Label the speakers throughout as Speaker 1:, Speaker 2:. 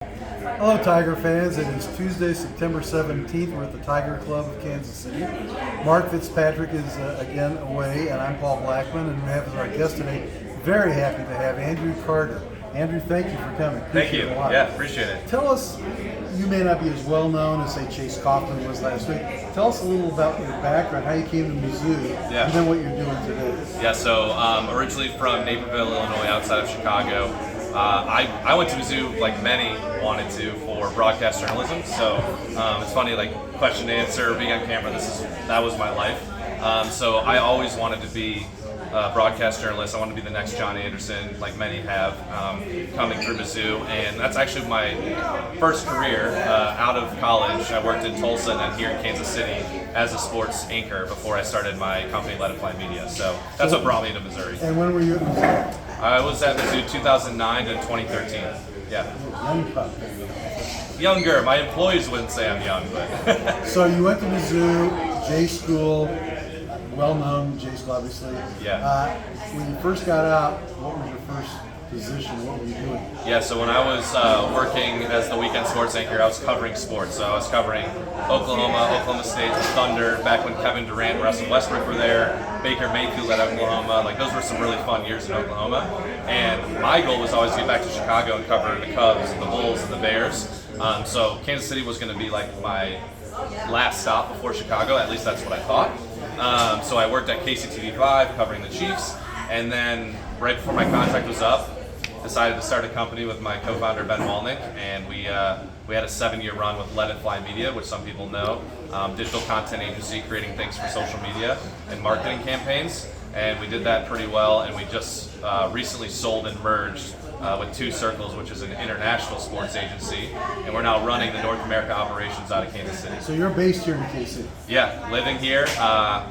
Speaker 1: Hello, Tiger fans. It is Tuesday, September 17th. We're at the Tiger Club of Kansas City. Mark Fitzpatrick is again away, and I'm Paul Blackman, and we have as our guest today, very happy to have Andrew Carter. Andrew, thank you for coming.
Speaker 2: Thank you. Yeah, appreciate it.
Speaker 1: Tell us, you may not be as well known as, say, Chase Kaufman was last week. Tell us a little about your background, how you came to Mizzou, and then what you're doing today.
Speaker 2: Yeah, so originally from Naperville, Illinois, outside of Chicago. I went to Mizzou, like many wanted to, for broadcast journalism. So it's funny, like question and answer, being on camera. That was my life. So I always wanted to be a broadcast journalist. I wanted to be the next John Anderson, like many have, coming through Mizzou. And that's actually my first career out of college. I worked in Tulsa and then here in Kansas City as a sports anchor before I started my company, Let It Fly Media. So that's what brought me to Missouri.
Speaker 1: And when were you at Mizzou?
Speaker 2: I was at Mizzou 2009 to 2013. Yeah.
Speaker 1: Young pup.
Speaker 2: Younger. My employees wouldn't say I'm young, but.
Speaker 1: So you went to Mizzou J-School, well-known J-School, obviously.
Speaker 2: Yeah.
Speaker 1: When you first got out, what was your first position? What were you doing?
Speaker 2: Yeah, so when I was working as the weekend sports anchor, I was covering sports. So I was covering Oklahoma State, the Thunder, back when Kevin Durant, Russell Westbrook were there, Baker Mayfield at Oklahoma. Like, those were some really fun years in Oklahoma. And my goal was always to get back to Chicago and cover the Cubs, the Bulls, and the Bears. So Kansas City was going to be like my last stop before Chicago. At least that's what I thought. So I worked at KCTV5 covering the Chiefs. And then right before my contract was up, decided to start a company with my co-founder Ben Walnick, and we had a 7-year run with Let It Fly Media, which some people know, digital content agency creating things for social media and marketing campaigns, and we did that pretty well. And we just recently sold and merged with Tues, which is an international sports agency, and we're now running the North America operations out of Kansas City.
Speaker 1: So you're based here in KC?
Speaker 2: Yeah, living here.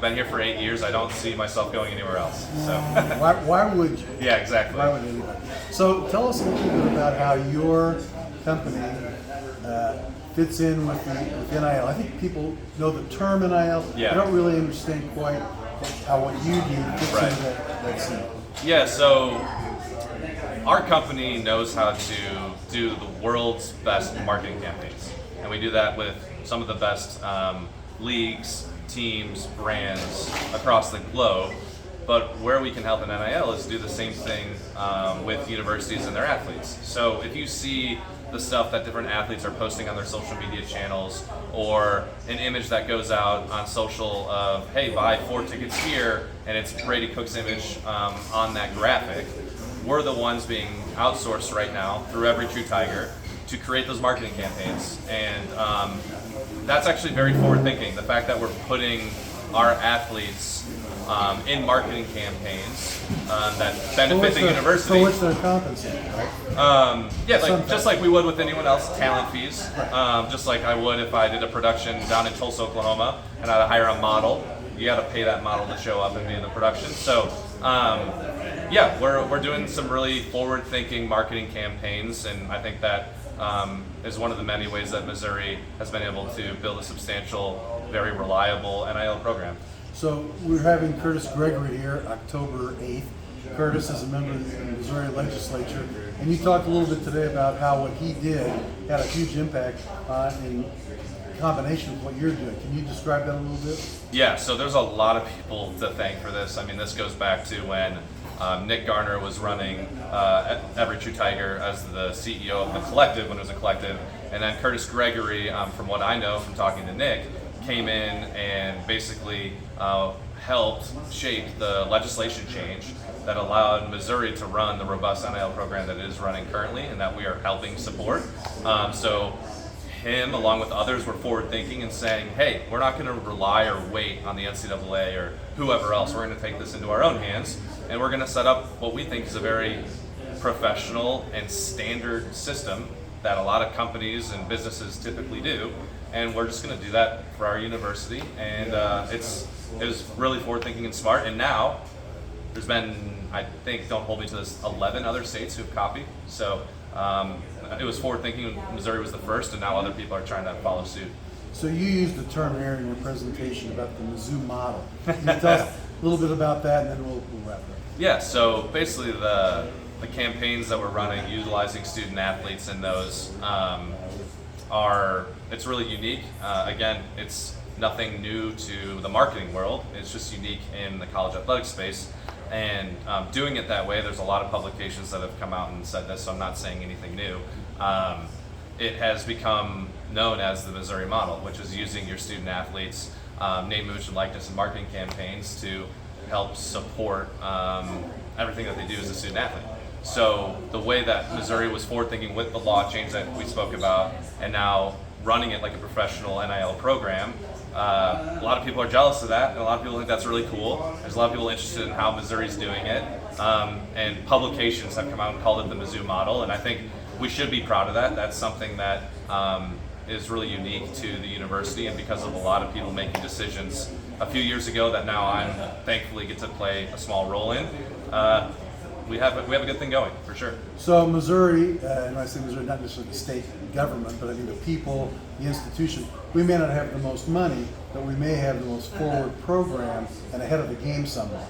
Speaker 2: Been here for 8 years. I don't see myself going anywhere else. So
Speaker 1: why would you?
Speaker 2: Yeah, exactly.
Speaker 1: Why would anybody? So tell us a little bit about how your company fits in with NIL. I think people know the term NIL.
Speaker 2: Yeah.
Speaker 1: They don't really understand quite how what you do fits
Speaker 2: Right.
Speaker 1: into that scene.
Speaker 2: Yeah, so our company knows how to do the world's best marketing campaigns. And we do that with some of the best leagues, teams, brands across the globe. But where we can help in NIL is do the same thing with universities and their athletes. So if you see the stuff that different athletes are posting on their social media channels, or an image that goes out on social of, hey, buy 4 tickets here, and it's Brady Cook's image on that graphic, we're the ones being outsourced right now through Every True Tiger to create those marketing campaigns. And that's actually very forward thinking. The fact that we're putting our athletes in marketing campaigns that benefit the university.
Speaker 1: For which they're compensated, right?
Speaker 2: Yeah, just like we would with anyone else, talent fees. Just like I would if I did a production down in Tulsa, Oklahoma, and I'd hire a model. You got to pay that model to show up and be in the production. So, yeah, we're doing some really forward-thinking marketing campaigns, and I think that is one of the many ways that Missouri has been able to build a substantial, very reliable NIL program.
Speaker 1: So we're having Curtis Gregory here, October 8th. Curtis is a member of the Missouri legislature, and you talked a little bit today about how what he did had a huge impact in combination with what you're doing. Can you describe that a little bit?
Speaker 2: Yeah, so there's a lot of people to thank for this. I mean, this goes back to when Nick Garner was running Every True Tiger as the CEO of the collective, when it was a collective, and then Curtis Gregory, from what I know from talking to Nick, came in and basically helped shape the legislation change that allowed Missouri to run the robust NIL program that it is running currently and that we are helping support. So him, along with others, were forward thinking and saying, hey, we're not going to rely or wait on the NCAA or whoever else. We're going to take this into our own hands, and we're going to set up what we think is a very professional and standard system that a lot of companies and businesses typically do. And we're just going to do that for our university. And it was really forward thinking and smart. And now there's been, I think, don't hold me to this, 11 other states who've copied. So it was forward thinking. Missouri was the first, and now other people are trying to follow suit.
Speaker 1: So you used the term here in your presentation about the Mizzou model. Can you tell us a little bit about that, and then we'll wrap up?
Speaker 2: Yeah, so basically the the campaigns that we're running, utilizing student athletes in those, it's really unique. Again, it's nothing new to the marketing world. It's just unique in the college athletic space. And doing it that way, there's a lot of publications that have come out and said this, so I'm not saying anything new. It has become known as the Missouri model, which is using your student athletes' name, image, and likeness in marketing campaigns to help support everything that they do as a student athlete. So the way that Missouri was forward thinking with the law change that we spoke about, and now running it like a professional NIL program, a lot of people are jealous of that, and a lot of people think that's really cool. There's a lot of people interested in how Missouri's doing it, and publications have come out and called it the Mizzou model, and I think we should be proud of that. That's something that is really unique to the university, and because of a lot of people making decisions a few years ago that now I'm thankfully get to play a small role in, we have a good thing going, for sure.
Speaker 1: So Missouri, and I say Missouri, not necessarily the state government, but I mean the people, the institution, we may not have the most money, but we may have the most forward program and ahead of the game somewhat.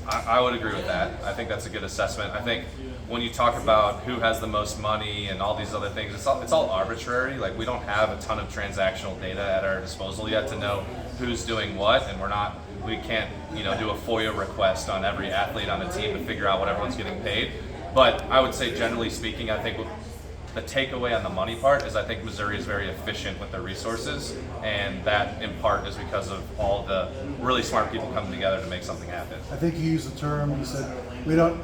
Speaker 2: I would agree with that. I think that's a good assessment. I think when you talk about who has the most money and all these other things, it's all arbitrary. Like, we don't have a ton of transactional data at our disposal yet to know who's doing what, and we can't do a FOIA request on every athlete on the team to figure out what everyone's getting paid. But I would say, generally speaking, I think the takeaway on the money part is I think Missouri is very efficient with their resources, and that in part is because of all the really smart people coming together to make something happen.
Speaker 1: I think you used the term, you said, we don't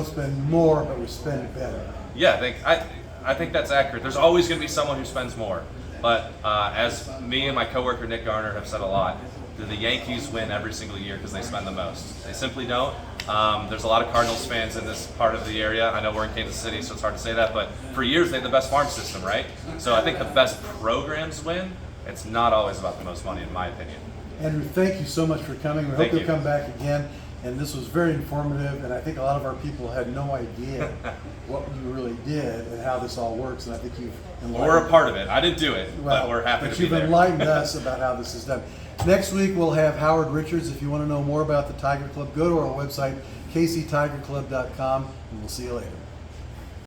Speaker 1: spend more, but we spend better.
Speaker 2: Yeah, I think that's accurate. There's always going to be someone who spends more, but as me and my coworker Nick Garner have said a lot, the Yankees win every single year because they spend the most. They simply don't. There's a lot of Cardinals fans in this part of the area. I know we're in Kansas City, so it's hard to say that, but for years they had the best farm system, right? So I think the best programs win. It's not always about the most money, in my opinion.
Speaker 1: Andrew, thank you so much for coming. We hope
Speaker 2: Thank
Speaker 1: you'll
Speaker 2: you.
Speaker 1: come back again. And this was very informative, and I think a lot of our people had no idea what you really did and how this all works. And I think you've enlightened.
Speaker 2: We're a part of it. I didn't do it, but we're happy to be there.
Speaker 1: But you've enlightened us about how this is done. Next week we'll have Howard Richards. If you want to know more about the Tiger Club, go to our website, kctigerclub.com, and we'll see you later.